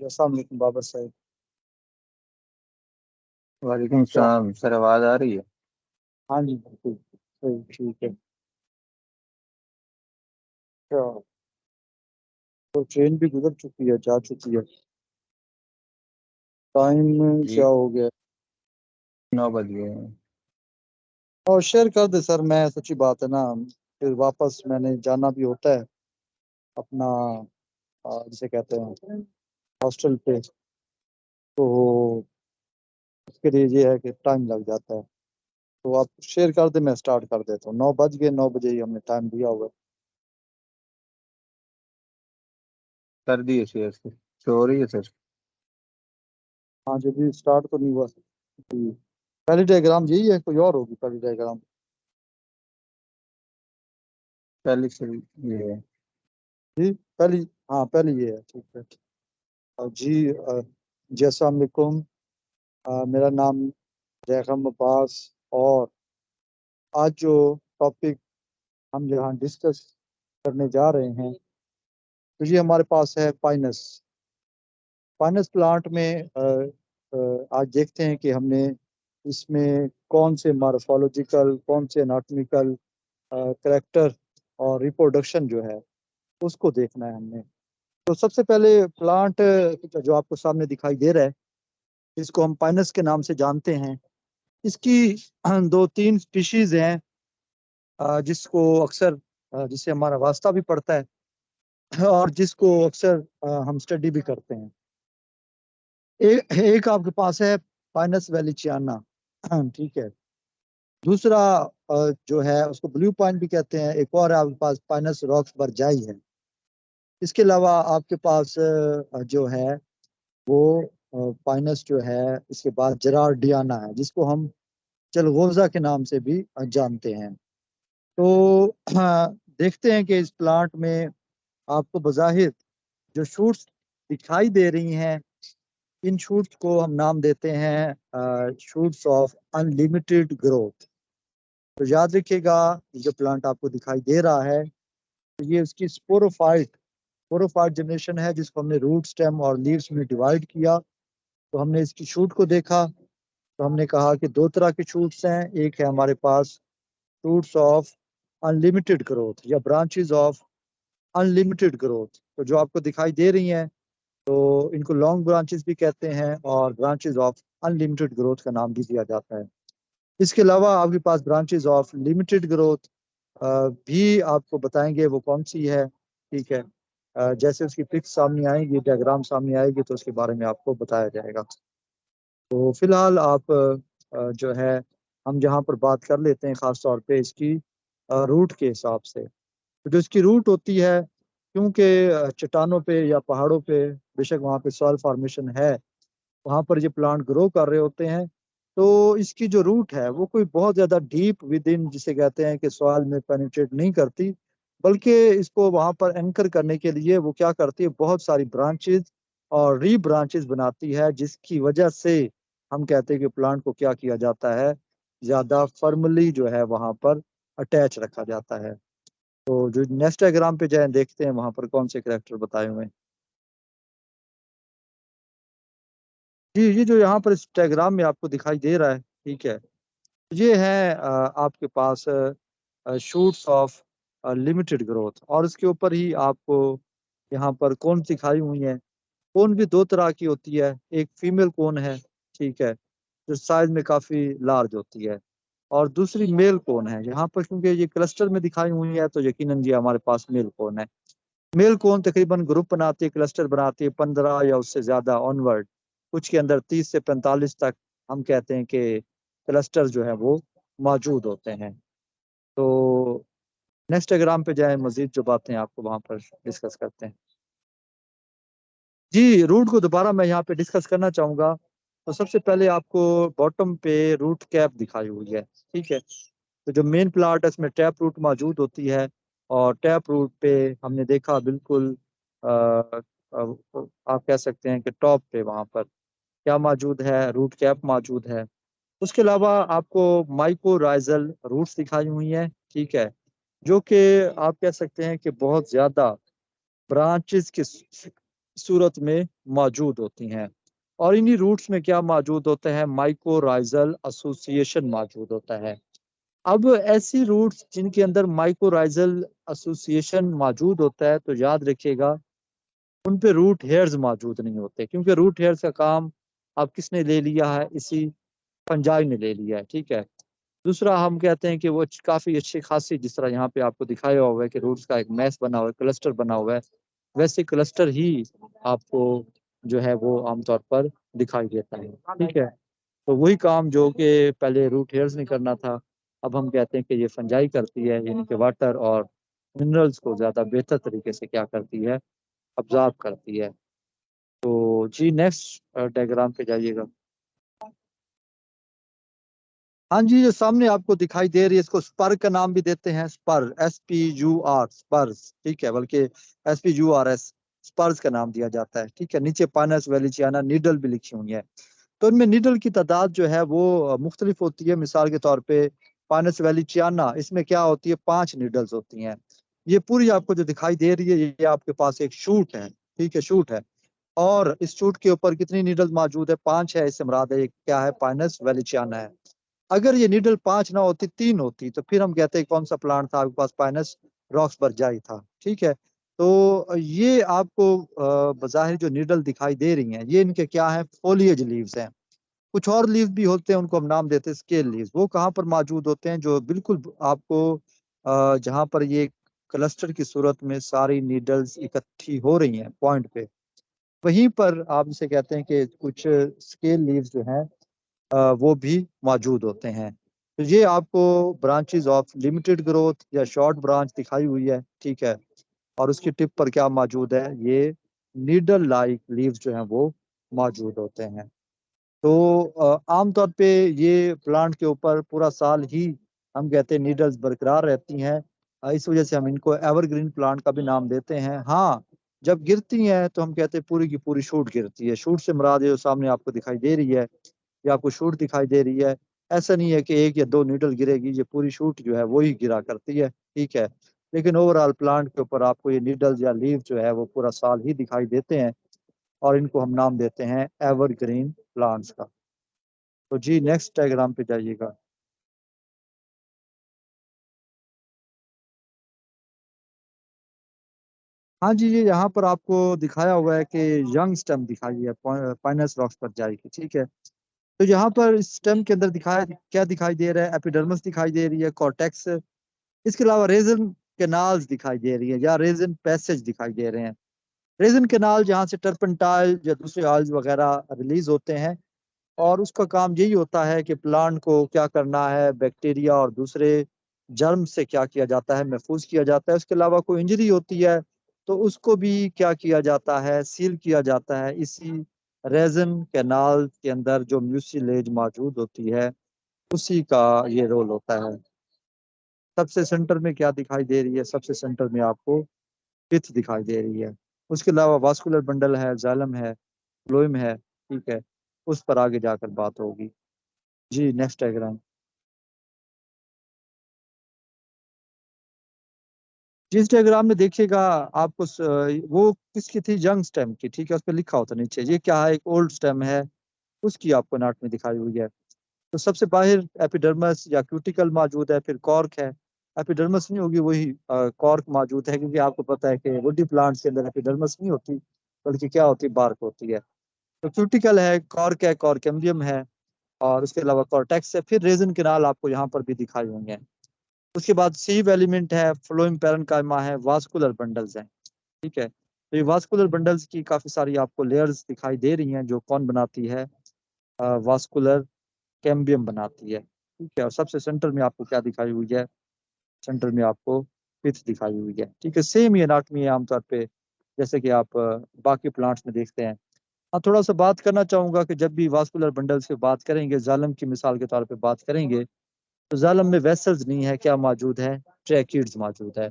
अस्सलाम वालेकुम बाबर साहब। वालेकुम क्या? सलाम सर, आवाज आ रही है? हाँ जी, बिल्कुल सही, ठीक है। क्या? तो ट्रेन भी गुजर चुकी है, जा चुकी है। टाइम क्या जी, हो गया? 9 बज गए हैं। और शेयर कर दे सर, मैं सच्ची बात है ना, फिर वापस मैंने जाना भी होता है अपना, जिसे कहते हैं हॉस्टल पे। तो उसके लिए ये है कि टाइम लग जाता है। तो आप शेयर कर दे, मैं स्टार्ट कर देता हूँ। 9 बज गए, 9 बजे ही हमने टाइम दिया हुआ है। कर दिए शेयर से, शो हो रही है सर? हाँ जी, अभी स्टार्ट तो नहीं हुआ जी। पहली डायग्राम यही है, कोई और होगी पहली डायग्राम? पहले से ये है। जी पहली, हाँ पहली ये है, ठीक है। जी जी अस्सलाम वालेकुम। मेरा नाम जैकम अब्बास। और आज जो टॉपिक हम यहाँ डिस्कस करने जा रहे हैं, तो ये हमारे पास है पाइनस। पाइनस प्लांट में आज देखते हैं कि हमने इसमें कौन से मार्फोलॉजिकल, कौन से एनाटॉमिकल करेक्टर और रिप्रोडक्शन जो है उसको देखना है हमने। तो सबसे पहले प्लांट जो आपको सामने दिखाई दे रहा है, इसको हम पाइनस के नाम से जानते हैं। इसकी दो तीन स्पीशीज हैं, जिसको अक्सर जिससे हमारा वास्ता भी पड़ता है और जिसको अक्सर हम स्टडी भी करते हैं। एक आपके पास है पाइनस वैलीचियाना, ठीक है। दूसरा जो है उसको ब्लू पाइन भी कहते हैं। एक और है आपके पास पाइनस रॉक्स बरजाई है। इसके अलावा आपके पास जो है वो पाइनस जो है, इसके बाद जरार्डियाना है, जिसको हम चलगोजा के नाम से भी जानते हैं। तो देखते हैं कि इस प्लांट में आपको बज़ाहिर जो शूट्स दिखाई दे रही हैं, इन शूट्स को हम नाम देते हैं शूट्स ऑफ अनलिमिटेड ग्रोथ। तो याद रखिएगा, ये जो प्लांट आपको दिखाई दे रहा है, तो ये उसकी स्पोरोफाइट स्पोरोफाइट जनरेशन है, जिसको हमने रूट, स्टेम और लीव्स में डिवाइड किया। तो हमने इसकी शूट को देखा, तो हमने कहा कि दो तरह के शूट्स हैं। एक है हमारे पास शूट्स ऑफ अनलिमिटेड ग्रोथ या ब्रांचेस ऑफ अनलिमिटेड ग्रोथ। तो जो आपको दिखाई दे रही हैं, तो इनको लॉन्ग ब्रांचेस भी कहते हैं और ब्रांचेस ऑफ अनलिमिटेड ग्रोथ का नाम भी दिया जाता है। इसके अलावा आपके पास ब्रांचेस ऑफ लिमिटेड ग्रोथ भी आपको बताएंगे वो कौन सी है, ठीक है। जैसे उसकी पिक्स सामने आएगी, डायग्राम सामने आएगी, तो उसके बारे में आपको बताया जाएगा। तो फिलहाल आप जो है, हम जहाँ पर बात कर लेते हैं ख़ास तौर पे इसकी रूट के हिसाब से। तो जो इसकी रूट होती है, क्योंकि चट्टानों पे या पहाड़ों पे बेशक वहाँ पे सॉइल फॉर्मेशन है, वहाँ पर ये प्लांट ग्रो कर रहे होते हैं। तो इसकी जो रूट है वो कोई बहुत ज़्यादा डीप विद इन, जिसे कहते हैं कि सॉइल में पेनिट्रेट नहीं करती, बल्कि इसको वहाँ पर एंकर करने के लिए वो क्या करती है, बहुत सारी ब्रांचेज और री ब्रांचेज बनाती है, जिसकी वजह से हम कहते हैं कि प्लांट को क्या किया जाता है, ज़्यादा फर्मली जो है वहाँ पर अटैच रखा जाता है। तो जो नेक्स्ट डायग्राम पे जाए, देखते हैं वहाँ पर कौन से करेक्टर बताए हुए हैं। जी, ये जो यहाँ पर इस डायग्राम में आपको दिखाई दे रहा है, ठीक है, ये है आपके पास शूट्स ऑफ लिमिटेड ग्रोथ। और इसके ऊपर ही आपको यहाँ पर कौन दिखाई हुई है। कौन भी दो तरह की होती है, एक फीमेल कौन है, ठीक है, जो साइज में काफी लार्ज होती है, और दूसरी मेल कौन है। यहाँ पर क्योंकि ये क्लस्टर में दिखाई हुई है, तो यकीनन ये हमारे पास मेल कौन है। मेल कौन तकरीबन ग्रुप बनाती है, क्लस्टर बनाती है 15 या उससे ज्यादा ऑनवर्ड, कुछ के अंदर 30 से 45 तक हम कहते हैं कि क्लस्टर जो है वो मौजूद होते हैं। तो नेक्स्ट डायग्राम पे जाए, मजीद जो बातें आपको वहां पर डिस्कस करते हैं। जी, रूट को दोबारा मैं यहाँ पे डिस्कस करना चाहूंगा। तो सबसे पहले आपको बॉटम पे रूट कैप दिखाई हुई है, ठीक है। तो जो मेन प्लांट है उसमें टैप रूट मौजूद होती है, और टैप रूट पे हमने देखा बिल्कुल आप कह सकते हैं कि टॉप पे वहां पर क्या मौजूद है, रूट कैप मौजूद है। उसके अलावा आपको माइकोराइजल रूट्स दिखाई हुई हैं, ठीक है, जो कि आप कह सकते हैं कि बहुत ज्यादा ब्रांचेस के सूरत में मौजूद होती हैं। और इन्हीं रूट्स में क्या मौजूद होते हैं, माइकोराइजल एसोसिएशन मौजूद होता है। अब ऐसी रूट्स जिनके अंदर माइकोराइजल एसोसिएशन मौजूद होता है, तो याद रखिएगा उन पे रूट हेयर्स मौजूद नहीं होते, क्योंकि रूट हेयर्स का काम अब किसने ले लिया है, इसी फंजाई ने ले लिया है। ठीक है। दूसरा हम कहते हैं कि वो काफी अच्छी खासी, जिस तरह यहाँ पे आपको दिखाया हुआ है कि रूट्स का एक मैस बना हुआ है, क्लस्टर बना हुआ है, वैसे क्लस्टर ही आपको जो है वो आमतौर पर दिखाई देता है। ठीक है। तो वही काम जो कि पहले रूट हेयर्स ने करना था, अब हम कहते हैं कि ये फंजाई करती है, यानी कि वाटर और मिनरल्स को ज्यादा बेहतर तरीके से क्या करती है, अब्जॉर्ब करती है। तो जी नेक्स्ट डायग्राम पे जाइएगा। हाँ जी, जो सामने आपको दिखाई दे रही है, इसको स्पर का नाम भी देते हैं, स्पर, SPUR, स्पर्स। ठीक है, बल्कि SPURS स्पर्स का नाम दिया जाता है। ठीक है। नीचे पाइनस वेलिचियाना नीडल भी लिखी हुई है। तो इनमें नीडल की तादाद जो है वो मुख्तलिफ होती है। मिसाल के तौर पे पाइनस वेलिचियाना, इसमें क्या होती है, 5 नीडल्स होती हैं। ये पूरी आपको जो दिखाई दे रही है, ये आपके पास एक शूट है। ठीक है, शूट है। और इस शूट के ऊपर कितनी नीडल्स मौजूद है, 5 है। इससे मुराद है ये क्या है, पाइनस वेलिचियाना है। अगर ये नीडल 5 ना होती, 3 होती, तो फिर हम कहते हैं कौन सा प्लांट था आपके पास, पाइनस रॉक्सबर्जाई था। ठीक है। तो ये आपको बज़ाहिर जो नीडल दिखाई दे रही हैं, ये इनके क्या है, फोलिएज लीव्स हैं। कुछ और लीव भी होते हैं, उनको हम नाम देते हैं स्केल लीव्स। वो कहाँ पर मौजूद होते हैं, जो बिल्कुल आपको जहाँ पर ये क्लस्टर की सूरत में सारी नीडल्स इकट्ठी हो रही हैं पॉइंट पे, वहीं पर आप इसे कहते हैं कि कुछ स्केल लीव्स जो हैं वो भी मौजूद होते हैं। तो ये आपको ब्रांचेस ऑफ लिमिटेड ग्रोथ या शॉर्ट ब्रांच दिखाई हुई है। ठीक है। और उसकी टिप पर क्या मौजूद है, ये नीडल लाइक लीव्स जो हैं वो मौजूद होते हैं। तो आमतौर पे ये प्लांट के ऊपर पूरा साल ही हम कहते हैं नीडल्स बरकरार रहती हैं। इस वजह से हम इनको एवरग्रीन प्लांट का भी नाम देते हैं। हाँ, जब गिरती हैं तो हम कहते हैं पूरी की पूरी शूट गिरती है। शूट से मुराद है जो सामने आपको दिखाई दे रही है, या आपको शूट दिखाई दे रही है। ऐसा नहीं है कि 1 या 2 नीडल गिरेगी, ये पूरी शूट जो है वो ही गिरा करती है। ठीक है। लेकिन ओवरऑल प्लांट के ऊपर आपको ये नीडल्स या लीव जो है वो पूरा साल ही दिखाई देते हैं, और इनको हम नाम देते हैं एवरग्रीन प्लांट्स का। तो जी नेक्स्ट डायग्राम पे जाइएगा। हाँ जी, ये यहाँ पर आपको दिखाया हुआ है कि यंग स्टेम दिखाई है पाइनस रॉक्स पर जाएगी। ठीक है। तो यहाँ पर स्टेम के अंदर दिखाया क्या दिखाई दे रहा है, एपिडर्मिस दिखाई दे रही है, कॉर्टेक्स, इसके अलावा रेजन कैनाल्स दिखाई दे रही है, या रेजन पैसेज दिखाई दे रहे हैं। रेजन कैनाल जहाँ से टर्पेंटाइल या दूसरे ऑयल्स वगैरह रिलीज होते हैं, और उसका काम यही होता है कि प्लांट को क्या करना है, बैक्टीरिया और दूसरे जर्म से क्या किया जाता है, महफूज किया जाता है। उसके अलावा कोई इंजरी होती है तो उसको भी क्या किया जाता है, सील किया जाता है। इसी रेजन कैनाल के अंदर जो म्यूसिलेज मौजूद होती है, उसी का ये रोल होता है। सबसे सेंटर में क्या दिखाई दे रही है, सबसे सेंटर में आपको पिथ दिखाई दे रही है। उसके अलावा वास्कुलर बंडल है, जाइलम है, फ्लोएम है। ठीक है। उस पर आगे जाकर बात होगी। जी नेक्स्ट डायग्राम। जिस डायग्राम में देखिएगा आपको वो किसकी थी, यंग स्टेम की। ठीक है। उस पर लिखा होता नीचे, ये क्या है, एक ओल्ड स्टेम है, उसकी आपको नाट में दिखाई हुई है। तो सबसे बाहर एपिडर्मस या क्यूटिकल मौजूद है, फिर कॉर्क है। एपिडर्मस नहीं होगी, वही कॉर्क मौजूद है, क्योंकि आपको पता है कि वुडी प्लांट्स के अंदर एपिडर्मस नहीं होती, बल्कि क्या होती है, बार्क होती है। तो क्यूटिकल है, कॉर्क है, कॉर्केम्बियम है, और उसके अलावा कॉर्टेक्स है। फिर रेजन किनाल आपको यहाँ पर भी दिखाई हुई है। उसके बाद सीव एलिमेंट है, फ्लोएम पैरेन्काइमा है, वास्कुलर बंडल्स हैं। ठीक है। तो ये वास्कुलर बंडल्स की काफी सारी आपको लेयर्स दिखाई दे रही हैं, जो कौन बनाती है, वास्कुलर कैम्बियम बनाती है। ठीक है। और सबसे सेंटर में आपको क्या दिखाई हुई है, सेंटर में आपको पिथ दिखाई हुई है। ठीक है। सेम ये एनाटॉमी है आमतौर पे, जैसे कि आप बाकी प्लांट्स में देखते हैं। हाँ, थोड़ा सा बात करना चाहूंगा कि जब भी वास्कुलर बंडल्स की बात करेंगे, जालम की मिसाल के तौर पे बात करेंगे, तो जालम में वेसल्स नहीं है, क्या मौजूद है, ट्रैकिड्स मौजूद है।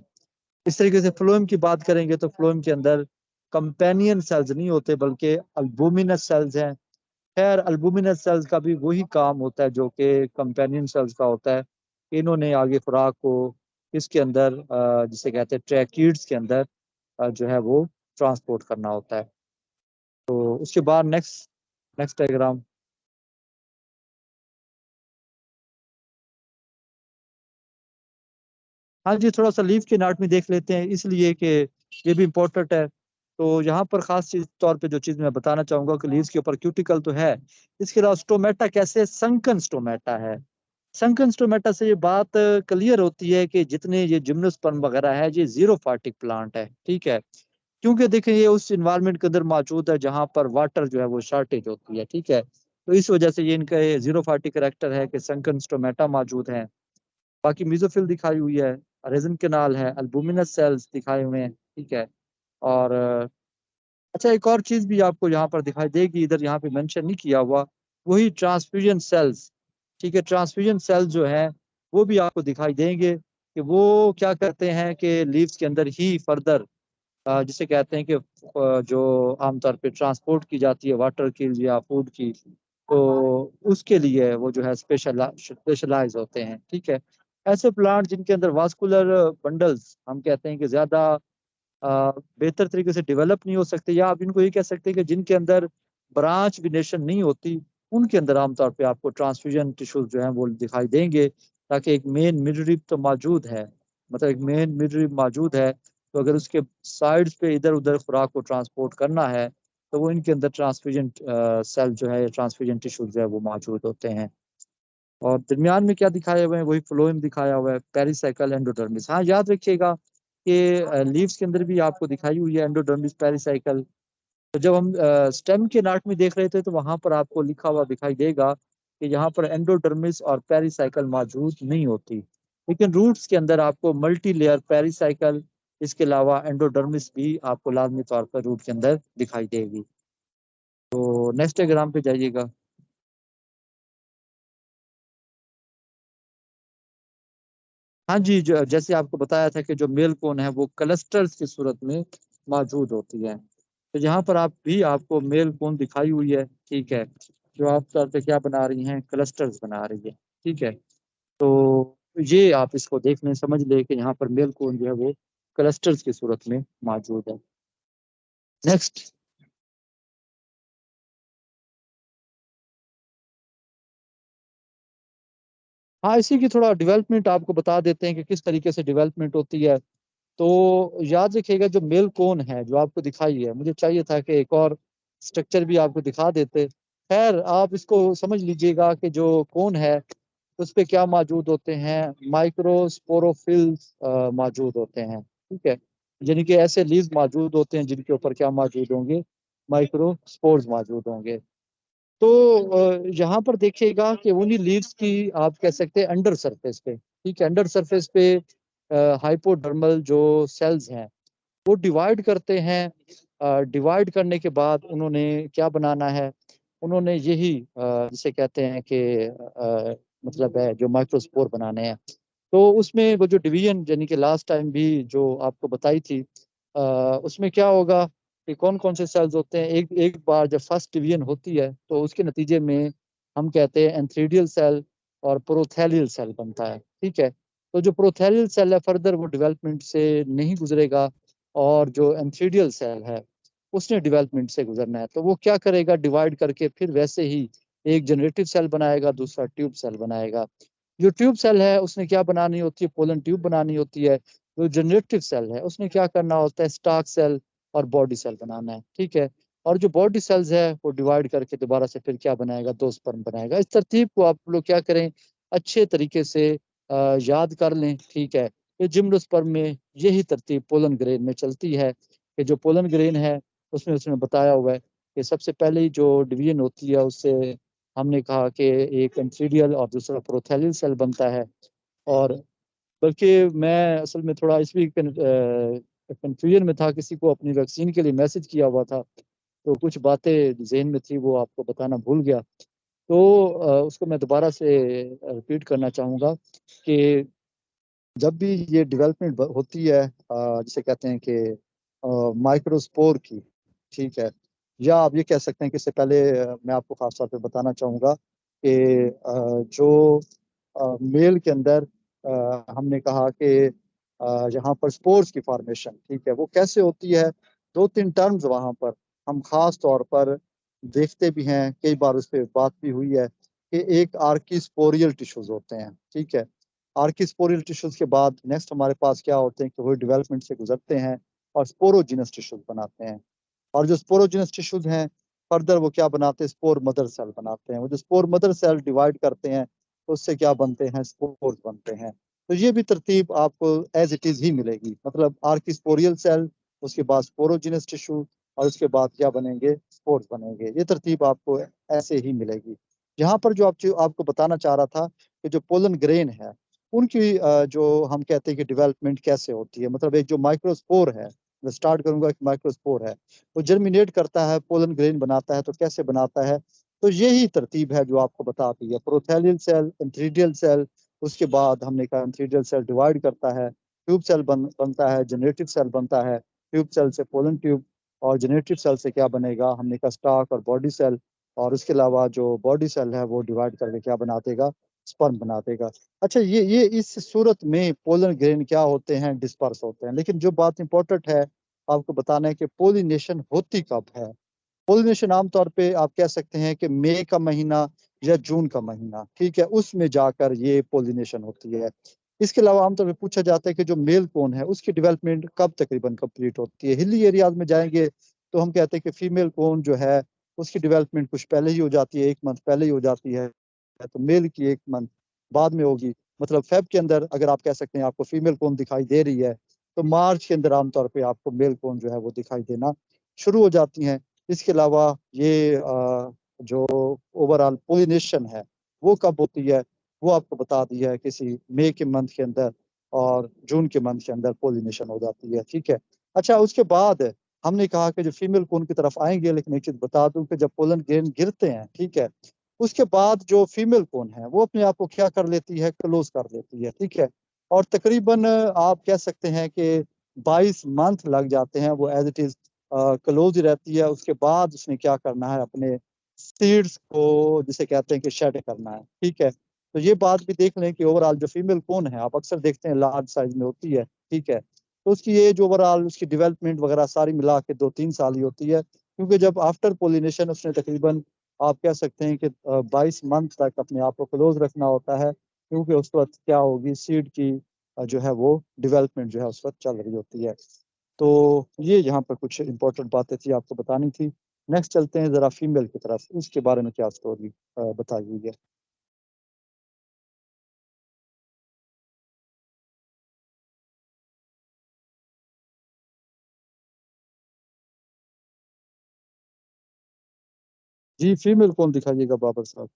इस तरीके से फ्लोएम की बात करेंगे तो फ्लोएम के अंदर कंपेनियन सेल्स नहीं होते, बल्कि अल्बुमिनस सेल्स हैं। खैर, अल्बुमिनस सेल्स का भी वही काम होता है जो कि कंपेनियन सेल्स का होता है। इन्होंने आगे खुराक को इसके अंदर जिसे कहते हैं ट्रैकिड्स के अंदर जो है वो ट्रांसपोर्ट करना होता है। तो उसके बाद नेक्स्ट डायग्राम। हाँ जी, थोड़ा सा लीफ की एनाटॉमी देख लेते हैं, इसलिए कि ये भी इम्पोर्टेंट है। तो यहाँ पर खास चीज तौर पे जो चीज मैं बताना चाहूंगा कि लीव्स के ऊपर क्यूटिकल तो है, इसके अलावा स्टोमेटा कैसे, संकन स्टोमेटा है। संकन स्टोमेटा से ये बात क्लियर होती है कि जितने ये जिम्नोस्पर्म वगैरह है, ये जीरोफाइटिक प्लांट है, ठीक है। क्योंकि देखिए ये उस इन्वायरमेंट के अंदर मौजूद है जहाँ पर वाटर जो है वो शॉर्टेज होती है, ठीक है। तो इस वजह से ये इनका जीरोफाइटिक करेक्टर है कि संकन स्टोमेटा मौजूद है। बाकी मीजोफिल दिखाई हुई है, रेजन केनाल है, अल्बुमिनस सेल्स दिखाए हुए हैं, ठीक है। और अच्छा, एक और चीज भी आपको यहाँ पर दिखाई देगी, इधर यहाँ पे मेंशन नहीं किया हुआ, वही ट्रांसफ्यूजन सेल्स, ठीक है। ट्रांसफ्यूजन सेल्स जो है वो भी आपको दिखाई देंगे कि वो क्या करते हैं कि लीव्स के अंदर ही फर्दर जिसे कहते हैं कि जो आमतौर पे ट्रांसपोर्ट की जाती है वाटर की या फूड की, तो उसके लिए वो जो है स्पेशलाइज होते हैं, ठीक है। ऐसे प्लांट जिनके अंदर वास्कुलर बंडल्स हम कहते हैं कि ज्यादा बेहतर तरीके से डेवलप नहीं हो सकते, या आप इनको ये कह सकते हैं कि जिनके अंदर ब्रांच विनेशन नहीं होती, उनके अंदर आमतौर पे आपको ट्रांसफ्यूजन टिश्यूज जो है वो दिखाई देंगे। ताकि एक मेन मिडरिप तो मौजूद है, मतलब एक मेन मिडरिप मौजूद है, तो अगर उसके साइड्स पे इधर उधर खुराक को ट्रांसपोर्ट करना है, तो वो इनके अंदर ट्रांसफ्यूजन सेल जो है, ट्रांसफ्यूजन टिश्यूज जो है वो मौजूद होते हैं। और दरमियान में क्या दिखाया हुआ है, वही फ्लोएम दिखाया हुआ है, पेरिसाइकल एंडोडर्मिस। हाँ, याद रखिएगा कि लीव्स के अंदर भी आपको दिखाई हुई है एंडोडर्मिस पेरिसाइकल। तो जब हम स्टेम के नाट में देख रहे थे, तो वहां पर आपको लिखा हुआ दिखाई देगा कि यहाँ पर एंडोडर्मिस और पेरिसाइकल मौजूद नहीं होती, लेकिन रूट्स के अंदर आपको मल्टी लेयर पेरिसाइकल, इसके अलावा एंडोडर्मिस भी आपको लाजमी तौर पर रूट के अंदर दिखाई देगी। तो नेक्स्ट डायग्राम पे जाइएगा। हाँ जी, जैसे आपको बताया था कि जो मेल कोन है वो क्लस्टर्स की सूरत में मौजूद होती है। तो यहाँ पर आप भी आपको मेल कोन दिखाई हुई है, ठीक है, जो आप तौर पे क्या बना रही हैं, क्लस्टर्स बना रही है, ठीक है। तो ये आप इसको देखने समझ ले कि यहाँ पर मेल कोन जो है वो क्लस्टर्स की सूरत में मौजूद है। नेक्स्ट। हाँ, इसी की थोड़ा डेवलपमेंट आपको बता देते हैं कि किस तरीके से डेवलपमेंट होती है। तो याद रखिएगा, जो मेल कोन है जो आपको दिखाई है, मुझे चाहिए था कि एक और स्ट्रक्चर भी आपको दिखा देते। खैर, आप इसको समझ लीजिएगा कि जो कोन है उस पे क्या मौजूद होते हैं, माइक्रोस्पोरोफिल्स मौजूद होते हैं, ठीक है। यानी कि ऐसे लीव्स मौजूद होते हैं जिनके ऊपर क्या मौजूद होंगे, माइक्रोस्पोर्स मौजूद होंगे। तो यहाँ पर देखिएगा कि उन्हीं लीव्स की आप कह सकते हैं अंडर सरफेस पे, ठीक है, अंडर सरफेस पे हाइपोडर्मल जो सेल्स हैं वो डिवाइड करते हैं। डिवाइड करने के बाद उन्होंने क्या बनाना है, उन्होंने यही जिसे कहते हैं कि मतलब है जो माइक्रोस्पोर बनाने हैं। तो उसमें वो जो डिवीजन यानी कि लास्ट टाइम भी जो आपको बताई थी, उसमें क्या होगा कि कौन कौन से सेल्स होते हैं, एक एक बार जब फर्स्ट डिवीजन होती है तो उसके नतीजे में हम कहते हैं एंथ्रीडियल सेल और प्रोथैलियल सेल बनता है, ठीक है। तो जो प्रोथैलियल सेल है फर्दर वो डेवलपमेंट से नहीं गुजरेगा, और जो एंथ्रीडियल सेल है उसने डेवलपमेंट से गुजरना है। तो वो क्या करेगा, डिवाइड करके फिर वैसे ही एक जनरेटिव सेल बनाएगा, दूसरा ट्यूब सेल बनाएगा। जो ट्यूब सेल है उसने क्या बनानी होती है, पोलन ट्यूब बनानी होती है। जो जनरेटिव सेल है उसने क्या करना होता है, स्टार्क सेल और बॉडी सेल बनाना है, ठीक है। और जो बॉडी सेल्स है वो डिवाइड करके दोबारा से फिर क्या बनाएगा, दो स्पर्म बनाएगा। इस तरतीब को आप लोग क्या करें, अच्छे तरीके से याद कर लें, ठीक है। ये जिम्नोस्पर्म में यही तरतीब पोलन ग्रेन में चलती है कि जो पोलन ग्रेन है उसमें उसने बताया हुआ है कि सबसे पहले जो डिवीजन होती है उससे हमने कहा कि एक एंथ्रीडियल और दूसरा प्रोथैलियल सेल बनता है। और बल्कि मैं असल में थोड़ा इस वीक कंफ्यूजन में था, किसी को अपनी वैक्सीन के लिए मैसेज किया हुआ था, तो कुछ बातें जहन में थी वो आपको बताना भूल गया। तो उसको मैं दोबारा से रिपीट करना चाहूँगा कि जब भी ये डेवलपमेंट होती है जिसे कहते हैं कि माइक्रोस्पोर की, ठीक है, या आप ये कह सकते हैं कि इससे पहले मैं आपको खास तौर पे बताना चाहूँगा कि जो मेल के अंदर हमने कहा कि यहाँ पर स्पोर्स की फॉर्मेशन, ठीक है, वो कैसे होती है, दो तीन टर्म्स वहाँ पर। हम खास तौर पर देखते भी हैं, कई बार उस पर बात भी हुई है कि एक आर्किस्पोरियल टिश्यूज होते हैं, ठीक है। आर्किस्पोरियल टिश्यूज के बाद नेक्स्ट हमारे पास क्या होते हैं कि वो डेवलपमेंट से गुजरते हैं और स्पोरोजिनस टिश्यूज बनाते हैं। और जो स्पोरोजिनस टिश्यूज हैं फर्दर वो क्या बनाते हैं, स्पोर मदर सेल बनाते हैं। वो जो स्पोर मदर सेल डिवाइड करते हैं तो उससे क्या बनते हैं, स्पोर्स बनते हैं। तो ये भी तरतीब आपको एज इट इज ही मिलेगी, मतलब आर्किस्पोरियल सेल, उसके बाद स्पोरोजिनस टिश्यू, और उसके बाद क्या बनेंगे, स्पोर्स बनेंगे। ये तरतीब आपको ऐसे ही मिलेगी। यहाँ पर जो आपको बताना चाह रहा था कि जो पोलन ग्रेन है उनकी जो हम कहते हैं कि डेवलपमेंट कैसे होती है, मतलब एक जो माइक्रोस्पोर है, मैं स्टार्ट करूंगा, एक माइक्रोस्पोर है, वो जर्मिनेट करता है, पोलन ग्रेन बनाता है, तो कैसे बनाता है, तो यही तरतीब है जो आपको बताती है। प्रोथैलियल सेल, एंथ्रीडियल सेल, उसके बाद हमने कहा एंथ्रीडियल सेल डिवाइड करता है, ट्यूब सेल बनता है, जनरेटिव सेल बनता है, ट्यूब सेल से पोलन ट्यूब, और जनरेटिव सेल से क्या बनेगा, हमने कहा स्टार्क और बॉडी सेल, और उसके अलावा जो बॉडी सेल है वो डिवाइड करके क्या बना देगा, स्पर्म बना देगा। अच्छा, ये इस सूरत में पोलन ग्रेन क्या होते हैं, डिस्पर्स होते हैं। लेकिन जो बात इंपॉर्टेंट है आपको बताना है कि पोलिनेशन होती कब है। पोलिनेशन आमतौर पे आप कह सकते हैं कि मई का महीना या जून का महीना, ठीक है, उसमें जाकर ये पोलिनेशन होती है। इसके अलावा आमतौर पे पूछा जाता है कि जो मेल कौन है उसकी डेवलपमेंट कब तकरीबन कंप्लीट होती है। हिली एरियाज में जाएंगे तो हम कहते हैं कि फीमेल कौन जो है उसकी डेवलपमेंट कुछ पहले ही हो जाती है, 1 मंथ पहले ही हो जाती है, तो मेल की 1 मंथ बाद में होगी। मतलब फेब के अंदर अगर आप कह सकते हैं आपको फीमेल कौन दिखाई दे रही है, तो मार्च के अंदर आमतौर पे आपको मेल कौन जो है वो दिखाई देना शुरू हो जाती हैं। इसके अलावा ये जो ओवरऑल पोलिनेशन है वो कब होती है, वो आपको बता दिया है, किसी मई के मंथ के अंदर और जून के मंथ के अंदर पोलिनेशन हो जाती है, ठीक है। अच्छा, उसके बाद हमने कहा कि जो फीमेल कोन की तरफ आएंगे, लेकिन एक चीज बता दूं कि जब पोलन ग्रेन गिरते हैं, ठीक है, उसके बाद जो फीमेल कोन है वो अपने आप को क्या कर लेती है, क्लोज कर लेती है, ठीक है। और तकरीबन आप कह सकते हैं कि 22 मंथ लग जाते हैं वो एज इट इज क्लोज रहती है। उसके बाद उसने क्या करना है, अपने सीड्स को जिसे कहते हैं कि शेड करना है, ठीक है। तो ये बात भी देख लें कि ओवरऑल जो फीमेल कौन है आप अक्सर देखते हैं लार्ज साइज में होती है, ठीक है, तो उसकी एज ओवरऑल उसकी डेवलपमेंट वगैरह सारी मिला के 2-3 साल ही होती है, क्योंकि जब आफ्टर पोलिनेशन उसने तकरीबन आप कह सकते हैं कि 22 मंथ तक अपने आप को क्लोज रखना होता है, क्योंकि उस वक्त क्या होगी, सीड की जो है वो डेवलपमेंट जो है उस वक्त चल रही होती है। तो ये यहाँ पर कुछ इंपॉर्टेंट बातें थी आपको बतानी थी। नेक्स्ट चलते हैं जरा फीमेल की तरफ, उसके बारे में क्या स्टोरी बताई हुई है। जी, फीमेल कौन दिखाइएगा बाबर साहब।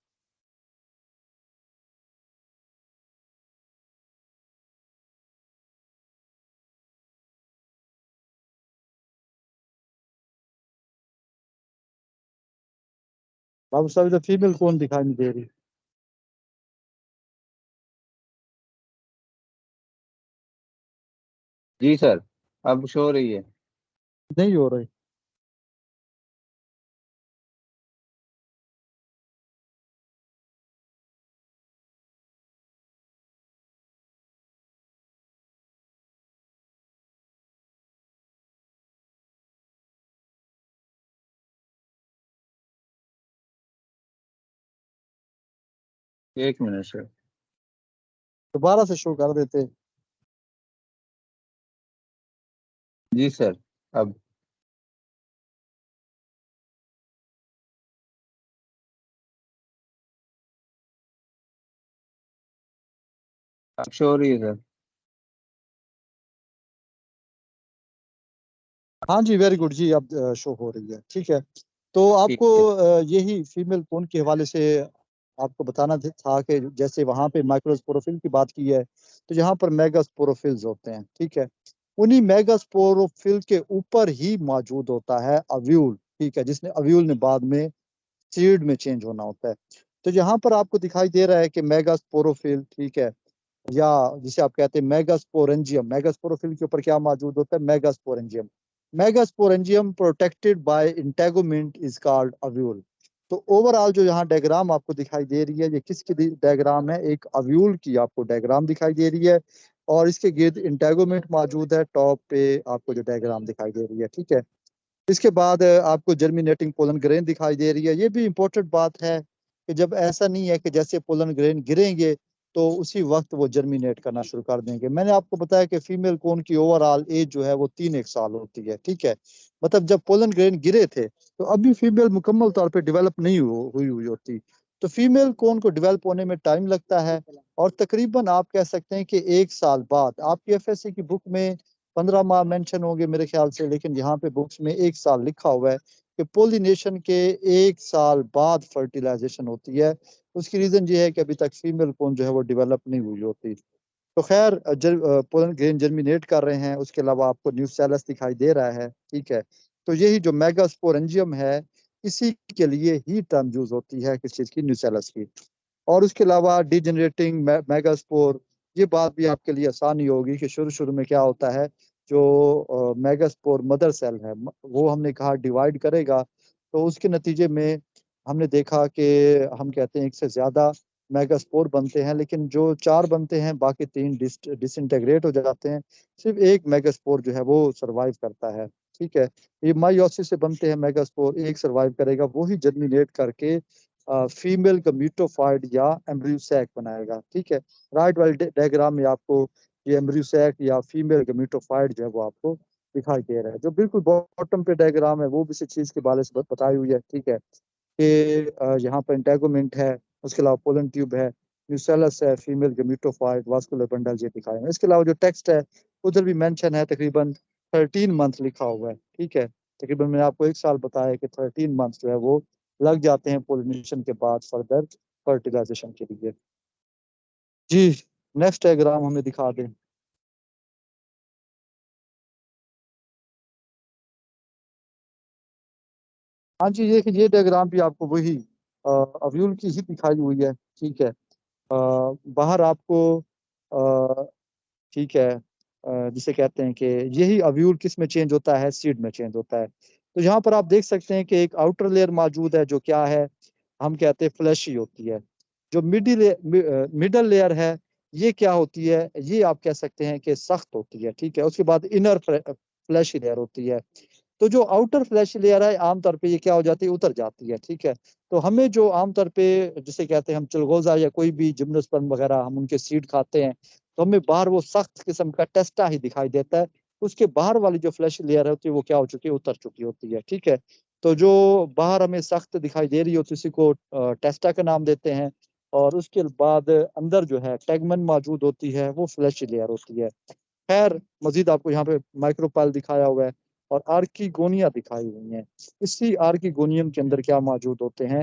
बाबर साहब इधर फीमेल कौन दिखाई नहीं दे रही। जी सर, अब शो रही है। नहीं हो रही। एक मिनट सर। दोबारा से शो कर देते। जी सर, अब शो रही है सर। हाँ जी, वेरी गुड जी, अब शो हो रही है, ठीक है। तो ठीक आपको है। यही फीमेल कोन के हवाले से आपको बताना था कि जैसे वहां पे माइक्रोस्पोरोफिल की बात की है, तो यहाँ पर मेगास्पोरोफिल्स होते हैं, ठीक है। उन्हीं मेगास्पोरोफिल के ऊपर ही मौजूद होता है अव्यूल, ठीक है, जिसने अव्यूल ने बाद में सीड में चेंज होना होता है। तो यहाँ पर आपको दिखाई दे रहा है कि मेगास्पोरोफिल, ठीक है, या जिसे आप कहते हैं मेगास्पोरेंजियम, मेगास्पोरोफिल के ऊपर क्या मौजूद होता है, megasporangium. Megasporangium protected by integument is called ovule. तो ओवरऑल जो यहाँ डायग्राम आपको दिखाई दे रही है, ये किसकी डायग्राम है, एक अव्यूल की आपको डायग्राम दिखाई दे रही है, और इसके गिर्द इंटेगुमेंट मौजूद है, टॉप पे आपको जो डायग्राम दिखाई दे रही है, ठीक है। इसके बाद आपको जर्मिनेटिंग पोलन ग्रेन दिखाई दे रही है। ये भी इम्पोर्टेंट बात है कि जब ऐसा नहीं है कि जैसे पोलन ग्रेन गिरेंगे तो उसी वक्त वो जर्मिनेट करना शुरू कर देंगे। मैंने आपको बताया कि फीमेल कोन की ओवरऑल एज जो है वो 3 एक साल होती है, ठीक है। मतलब जब पोलन ग्रेन गिरे थे तो अभी फीमेल मुकम्मल तौर पे डेवलप नहीं हुई होती। तो फीमेल कोन को डेवलप होने में टाइम लगता है, और तकरीबन आप कह सकते हैं कि 1 साल बाद। आपकी एफएससी की बुक में 15 माह मेंशन होंगे मेरे ख्याल से, लेकिन यहाँ पे बुक्स में 1 साल लिखा हुआ है कि पोलिनेशन के 1 साल बाद फर्टिलाइजेशन होती है। उसकी रीजन ये है कि अभी तक फीमेल कोन जो है वो डेवलप नहीं हुई होती। तो खैर, पोलन ग्रेन जर्मिनेट कर रहे हैं। उसके अलावा आपको न्यूसेलस दिखाई दे रहा है, ठीक है। तो यही जो मेगास्पोरेंजियम है, इसी के लिए ही टर्म यूज होती है किस चीज की, न्यूसेलस की। और उसके अलावा डिजेनरेटिंग मेगास्पोर, ये बात भी आपके लिए आसानी होगी कि शुरू शुरू में क्या होता है, जो मेगास्पोर मदर सेल है वो हमने कहा डिवाइड करेगा, तो उसके नतीजे में हमने देखा कि हम कहते हैं 1 से ज्यादा मेगास्पोर बनते हैं, लेकिन जो 4 बनते हैं बाकी 3 डिसइंटेग्रेट हो जाते हैं। सिर्फ एक मेगास्पोर जो है वो सरवाइव करता है, ठीक है। ये माइयोसिस से बनते हैं मेगास्पोर, एक सरवाइव करेगा, वो ही जर्मिनेट करके फीमेल गमीटोफाइट या एम्ब्रियोसैक बनाएगा, ठीक है। राइट वाले डायग्राम में आपको ये एम्ब्रियोसैक या फीमेल गमीटोफाइट जो है वो आपको दिखाई दे रहा है। जो बिल्कुल बॉटम पे डायग्राम है वो भी इसी चीज के बारे में बताई हुई है, ठीक है। कि यहाँ पर इंटेगोमेंट है, उसके अलावा पोलन ट्यूब है, न्यूसेलस है, फीमेल गमीटोफाइट, वास्कुलर बंडल ये दिखाए हैं। इसके अलावा जो टेक्स्ट है उधर भी मेंशन है, तकरीबन 13 मंथ लिखा हुआ है, ठीक है। तकरीबन मैंने आपको 1 साल बताया कि 13 मंथ जो है वो लग जाते हैं पोलिनेशन के बाद फर्दर फर्टिलाइजेशन के लिए। जी, नेक्स्ट डायग्राम हमें दिखा दें। हाँ जी, ये डायग्राम भी आपको वही अव्यूल की ही दिखाई हुई है, ठीक है। बाहर आपको ठीक है, जिसे कहते हैं कि यही अव्यूल किस में चेंज होता है, सीड में चेंज होता है। तो यहाँ पर आप देख सकते हैं कि एक आउटर लेयर मौजूद है जो क्या है, हम कहते हैं फ्लैशी होती है। जो मिडल लेयर है, ये क्या होती है, ये आप कह सकते हैं कि सख्त होती है, ठीक है। उसके बाद इनर फ्लैशी लेयर होती है। तो जो आउटर फ्लैश लेयर है आमतौर पे ये क्या हो जाती है, उतर जाती है, ठीक है। तो हमें जो आमतौर पे जिसे कहते हैं हम चिलगोजा या कोई भी जिम्नोस्पर्म वगैरह हम उनके सीड खाते हैं, तो हमें बाहर वो सख्त किस्म का टेस्टा ही दिखाई देता है। उसके बाहर वाली जो फ्लैश लेयर होती है वो क्या हो चुकी है, उतर चुकी होती है, ठीक है। तो जो बाहर हमें सख्त दिखाई दे रही होती है उसी को टेस्टा का नाम देते हैं। और उसके बाद अंदर जो है टैगमन मौजूद होती है, वो फ्लैश लेयर होती है। खैर, मजीद आपको यहाँ पे माइक्रोपाइल दिखाया हुआ है और आर्कीगोनिया दिखाई हुई हैं। इसी आर्कीगोनियम के अंदर क्या मौजूद होते हैं,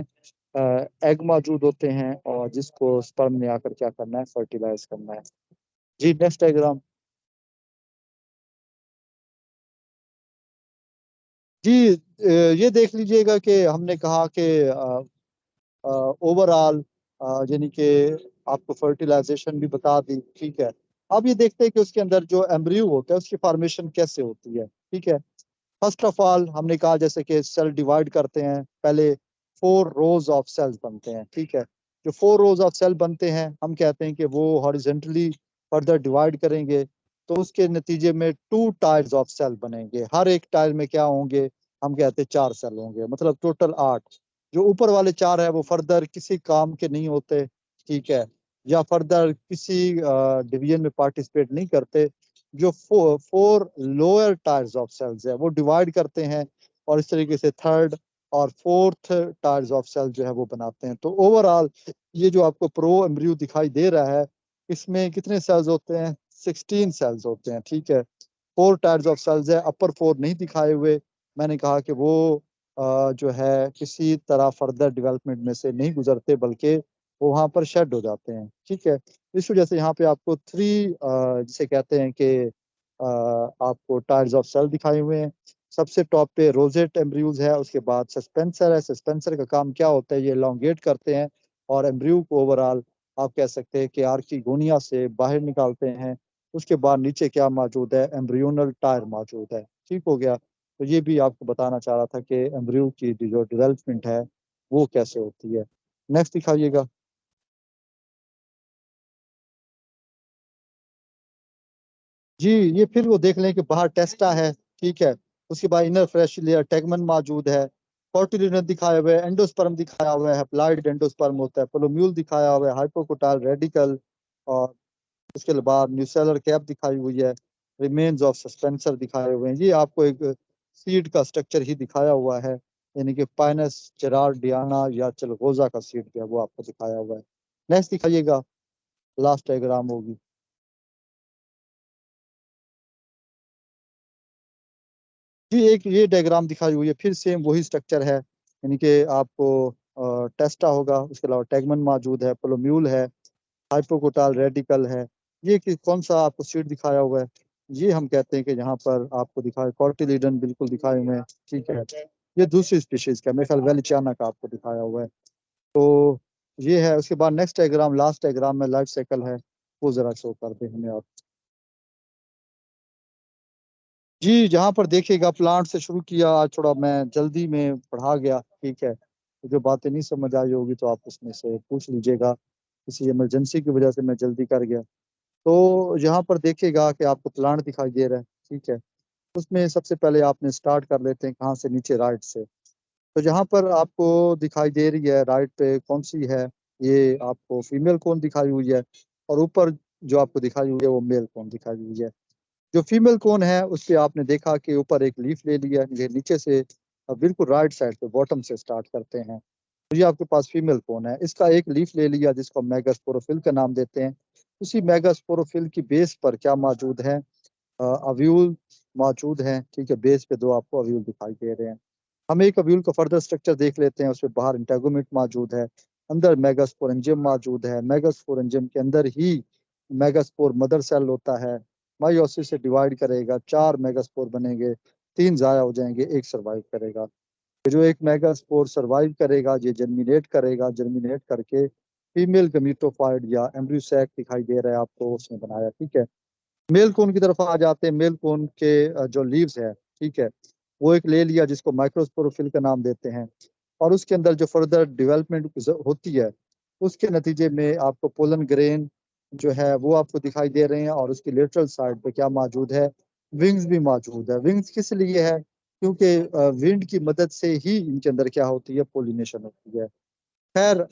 एग मौजूद होते हैं, और जिसको स्पर्म ने आकर क्या करना है, फर्टिलाइज करना है। जी, नेक्स्ट डायग्राम। जी, ये देख लीजिएगा कि हमने कहा कि ओवरऑल यानी कि आपको फर्टिलाइजेशन भी बता दी, ठीक है। अब ये देखते हैं कि उसके अंदर जो एम्ब्रियो होता है उसकी फॉर्मेशन कैसे होती है, ठीक है। फर्स्ट ऑफ ऑल हमने कहा जैसे कि सेल डिवाइड करते हैं, पहले 4 रोज ऑफ सेल्स बनते हैं, ठीक है। जो 4 रोज ऑफ सेल बनते हैं हम कहते हैं कि वो हॉरिजेंटली फर्दर डिवाइड करेंगे, तो उसके नतीजे में 2 टायर्स ऑफ सेल बनेंगे। हर एक टायर में क्या होंगे, हम कहते हैं 4 सेल होंगे, मतलब टोटल 8। जो ऊपर वाले 4 है वो फर्दर किसी काम के नहीं होते, ठीक है, या फर्दर किसी डिवीजन में पार्टिसिपेट नहीं करते। जो 4 लोअर टायर्स ऑफ सेल्स है वो डिवाइड करते हैं, और इस तरीके से थर्ड और फोर्थ टायर्स ऑफ सेल जो है वो बनाते हैं। तो ओवरऑल ये जो आपको प्रो एम्ब्रियो दिखाई दे रहा है, इसमें कितने सेल्स होते हैं, 16 सेल्स होते हैं, ठीक है। 4 टायर्स ऑफ सेल्स है, अपर 4 नहीं दिखाए हुए। मैंने कहा कि वो जो है किसी तरह फर्दर डेवलपमेंट में से नहीं गुजरते, बल्कि वो वहां पर शेड हो जाते हैं, ठीक है। इस वजह से यहाँ पे आपको 3 जिसे कहते हैं कि आपको टायर्स ऑफ सेल दिखाए हुए हैं। सबसे टॉप पे रोजेट एम्ब्रियोज है, उसके बाद सस्पेंसर है। सस्पेंसर का काम क्या होता है, ये एलोंगेट करते हैं और एम्ब्रियो को ओवरऑल आप कह सकते हैं कि आर्कीगोनिया से बाहर निकालते हैं। उसके बाद नीचे क्या मौजूद है, एम्ब्रियोनल टायर मौजूद है, ठीक हो गया। तो ये भी आपको बताना चाह रहा था कि एम्ब्रियो की जो डेवलपमेंट है वो कैसे होती है। नेक्स्ट दिखाइएगा। जी, ये फिर वो देख लें कि बाहर टेस्टा है, ठीक है। उसके बाद इनर फ्रेश लेयर टैगमन मौजूद है, कोटिलिडन दिखाया हुआ है, एंडोस्पर्म दिखाया हुआ है, हैप्लॉइड एंडोस्पर्म होता है, पोलोम्यूल दिखाया हुआ है, हाइपोकोटाइल रेडिकल, और उसके बाद न्यूसेलर कैप दिखाई हुई है, रिमेन्स ऑफ सस्पेंसर दिखाए हुए हैं। ये आपको एक सीड का स्ट्रक्चर ही दिखाया हुआ है, यानी कि पाइनस जेरार्डियाना या चलगोजा का सीड जो है वो आपको दिखाया हुआ है। नेक्स्ट दिखाइएगा, लास्ट डायग्राम होगी। जी एक ये डायग्राम दिखाई हुई है, फिर सेम वही स्ट्रक्चर है, यानी कि आपको टेस्टा होगा, उसके अलावा टैगमन मौजूद है, पोलोम्यूल है, हाइपोकोटाइल रेडिकल है। ये कि कौन सा आपको सीड दिखाया हुआ है, ये हम कहते हैं कि यहाँ पर आपको दिखाया कॉटिलिडन बिल्कुल दिखाए हुए हैं, ठीक है। ये दूसरी स्पीशीज का मेरे ख्याल वेलिचाना का आपको दिखाया हुआ है। तो ये है। उसके बाद नेक्स्ट डायग्राम, लास्ट डायग्राम में लाइफ साइकिल है, वो जरा शो कर दे हमें आप। जी जहाँ पर देखिएगा प्लांट से शुरू किया, आज थोड़ा मैं जल्दी में पढ़ा गया, ठीक है। तो जो बातें नहीं समझ आई होगी तो आप उसमें से पूछ लीजिएगा, किसी इमरजेंसी की वजह से मैं जल्दी कर गया। तो यहाँ पर देखिएगा कि आपको प्लांट दिखाई दे रहा है, ठीक है। उसमें सबसे पहले आपने स्टार्ट कर लेते हैं कहाँ से, नीचे राइट से। तो जहाँ पर आपको दिखाई दे रही है राइट पे कौन सी है, ये आपको फीमेल कौन दिखाई हुई है, और ऊपर जो आपको दिखाई हुई है वो मेल कौन दिखाई हुई है। जो फीमेल कौन है उस पे आपने देखा कि ऊपर एक लीफ ले लिया, ये नीचे से बिल्कुल राइट साइड पे बॉटम से स्टार्ट करते हैं। तो ये आपके पास फीमेल कौन है, इसका एक लीफ ले लिया जिसको मेगास्पोरोफिल का नाम देते हैं। उसी मेगास्पोरोफिल की बेस पर क्या मौजूद है, अव्यूल मौजूद हैं, ठीक है। बेस पे दो आपको अव्यूल दिखाई दे रहे हैं। हम एक अव्यूल का फर्दर स्ट्रक्चर देख लेते हैं। उसमें बाहर इंटेगोमिट मौजूद है, अंदर मेगास्पोरेंजियम मौजूद है, मेगास्पोरेंजियम के अंदर ही मेगास्पोर मदर सेल होता है, मायोसिस से डिवाइड करेगा, 4 मेगास्पोर बनेंगे, 3 जाया हो जाएंगे, एक सर्वाइव करेगा। ये जो एक मेगास्पोर सर्वाइव करेगा ये जर्मिनेट करेगा, जर्मिनेट करके फीमेल गमीटोफाइड या एम्ब्रियो सैक दिखाई दे रहा है आपको, उसने बनाया, ठीक है। मेल कोन की तरफ आ जाते हैं। मेल कोन के जो लीव्स है, ठीक है, वो एक ले लिया जिसको माइक्रोस्पोरोफिल का नाम देते हैं। और उसके अंदर जो फर्दर डेवलपमेंट होती है उसके नतीजे में आपको पोलन ग्रेन जो है वो आपको दिखाई दे रहे हैं। और उसकी लेटरल साइड पे क्या मौजूद है, विंग्स भी मौजूद है। विंग्स किस लिए है, क्योंकि विंड की मदद से ही इनके अंदर क्या होती है, पोलिनेशन होती है। खैर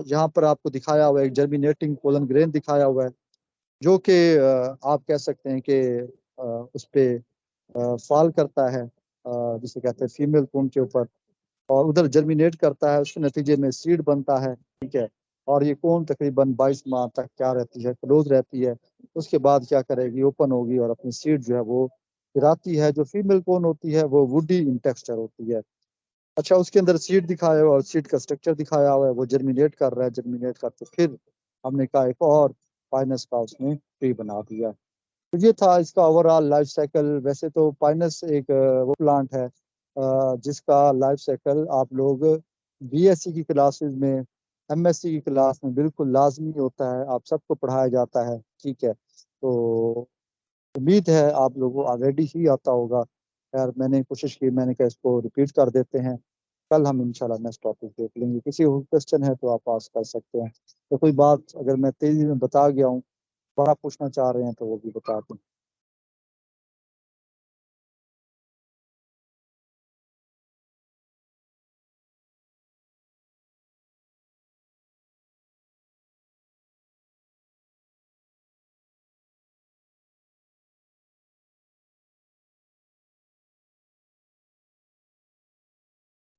यहाँ पर आपको दिखाया हुआ है एक जर्मिनेटिंग पोलन ग्रेन दिखाया हुआ है, जो कि आप कह सकते हैं कि उस पे फॉल करता है, जिसे कहते हैं फीमेल कोन के ऊपर, और उधर जर्मिनेट करता है, उसके नतीजे में सीड बनता है, ठीक है। और ये कोन तकरीबन 22 माह तक क्या रहती है, क्लोज रहती है। उसके बाद क्या करेगी, ओपन होगी और अपनी सीड जो है वो गिराती है। जो फीमेल कोन होती है वो वुडी इन टेक्सचर होती है। अच्छा, उसके अंदर सीड दिखाया हुआ और सीड का स्ट्रक्चर दिखाया हुआ है, वो जर्मिनेट कर रहा है, जर्मिनेट करके फिर हमने कहा एक और पाइनस का उसने ट्री बना दिया। तो ये था इसका ओवरऑल लाइफ साइकिल। वैसे तो पाइनस एक वो प्लांट है जिसका लाइफ साइकिल आप लोग बीएससी की क्लासेस में, एमएससी की क्लास में बिल्कुल लाजमी होता है, आप सबको पढ़ाया जाता है, ठीक है। तो उम्मीद है आप लोगों को ऑलरेडी ही आता होगा। यार मैंने कोशिश की, मैंने कहा इसको रिपीट कर देते हैं, कल हम इंशाल्लाह नेक्स्ट टॉपिक देख लेंगे। किसी और क्वेश्चन है तो आप आस्क कर सकते हैं। तो कोई बात अगर मैं तेजी में बता गया हूँ, बड़ा पूछना चाह रहे हैं तो वो भी बता दें।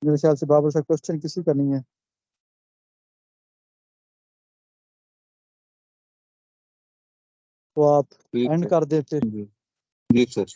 मेरे ख्याल से बाबर साहब क्वेश्चन किसी का नहीं है, तो आप ठीक एंड है कर देते। जी। जी सर।